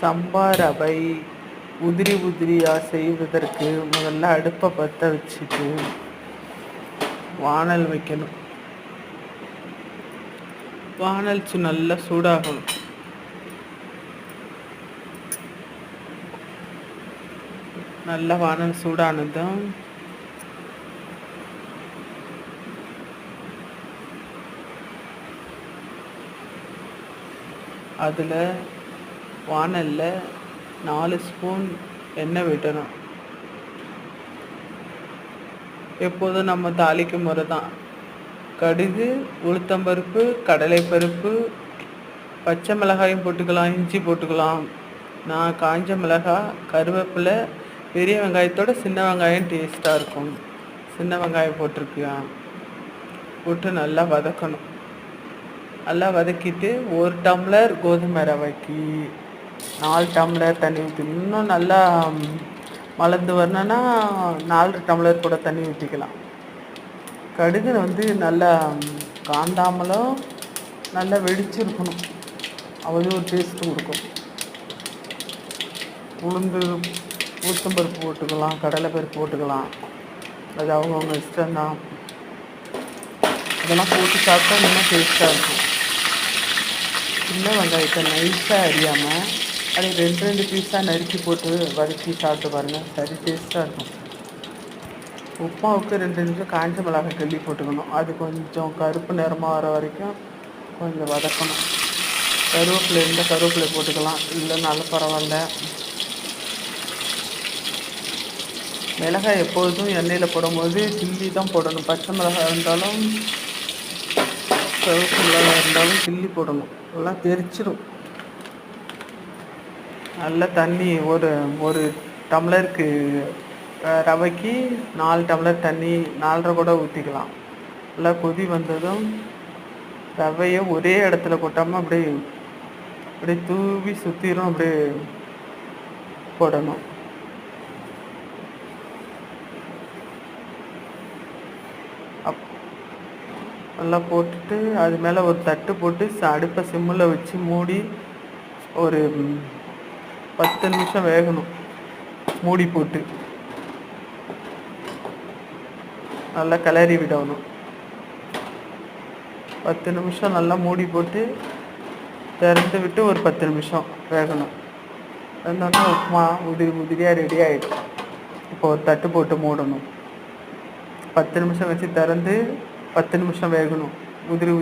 சம்பா ரவை உதிரி உதிரியாக செய்வதற்கு முதல்ல அடுப்பை பற்ற வச்சுட்டு வானல் வைக்கணும். வானல் நல்லா சூடாகணும். நல்லா வானல் சூடானதும் அதில் வானலில் 4 ஸ்பூன் எண்ணெய் விடணும். எப்போதும் நம்ம தாளிக்கும் முறை தான். கடுகு, உளுத்தம்பருப்பு, கடலைப்பருப்பு, பச்சை மிளகாயும் போட்டுக்கலாம், இஞ்சி போட்டுக்கலாம். நான் காஞ்ச மிளகாய், கருவேப்பிலை, பெரிய வெங்காயத்தோட சின்ன வெங்காயம் டேஸ்ட்டாக இருக்கும். சின்ன வெங்காயம் போட்டிருக்கேன். போட்டு நல்லா வதக்கணும். நல்லா வதக்கிட்டு 1 டம்ளர் கோதுமை ரவைக்கு 4 டம்ளர் தண்ணி ஊற்றணும். இன்னும் நல்லா மலர்ந்து வரணுன்னா 4 டம்ளர் கூட தண்ணி ஊற்றிக்கலாம். கடுகு நல்லா காந்தாமலும் நல்லா வெடிச்சிருக்கணும். அது ஒரு டேஸ்ட்டு கொடுக்கும். உளுந்து, உளுத்தம்பருப்பு போட்டுக்கலாம், கடலைப்பருப்பு போட்டுக்கலாம். அது அவங்கவுங்க இஷ்டம்தான். இதெல்லாம் போட்டு சாப்பிட்டா இன்னும் டேஸ்ட்டாக இருக்கும். சின்ன வெங்காயத்தை நைஸாக அறியாமல் அதை 2 பீஸாக நறுக்கி போட்டு வதக்கி சாப்பிட்டு பாருங்கள், சரி டேஸ்ட்டாக இருக்கும். உப்புமாவுக்கு 2 நிமிஷம் காஞ்ச மிளகாய் கிள்ளி போட்டுக்கணும். அது கொஞ்சம் கருப்பு நிறமாக வர வரைக்கும் கொஞ்சம் வதக்கணும். கருவேப்பிலை இருந்தால் கருவேப்பிலை போட்டுக்கலாம், இல்லைனாலும் பரவாயில்ல. மிளகாய் எப்பொழுதும் எண்ணெயில் போடும்போது கிள்ளி தான் போடணும். பச்சை மிளகாய் இருந்தாலும் சிவப்பு மிளகாய் இருந்தாலும் கிள்ளி போடணும். எல்லாம் தெரிச்சிடும். நல்லா தண்ணி ஒரு டம்ளருக்கு ரவைக்கு 4 டம்ளர் தண்ணி, 4.5 கூட ஊற்றிக்கலாம். நல்லா கொதி வந்ததும் ரவையை ஒரே இடத்துல கொட்டாமல் அப்படியே தூவி சுற்றிடும் அப்படியே போடணும். நல்லா போட்டுட்டு அது மேலே ஒரு தட்டு போட்டு அடுப்பை சிம்மில் வச்சு மூடி ஒரு 10 நிமிஷம் வேகணும். மூடி போட்டு நல்லா கிளறி விடணும். 10 நிமிஷம் நல்லா மூடி போட்டு திறந்து விட்டு ஒரு 10 நிமிஷம் வேகணும். வெந்தோடனே உப்புமா உதிரியாக ரெடி ஆகிடும். இப்போ ஒரு தட்டு போட்டு மூடணும். 10 நிமிஷம் வச்சு திறந்து 10 நிமிஷம் வேகணும். உதிரி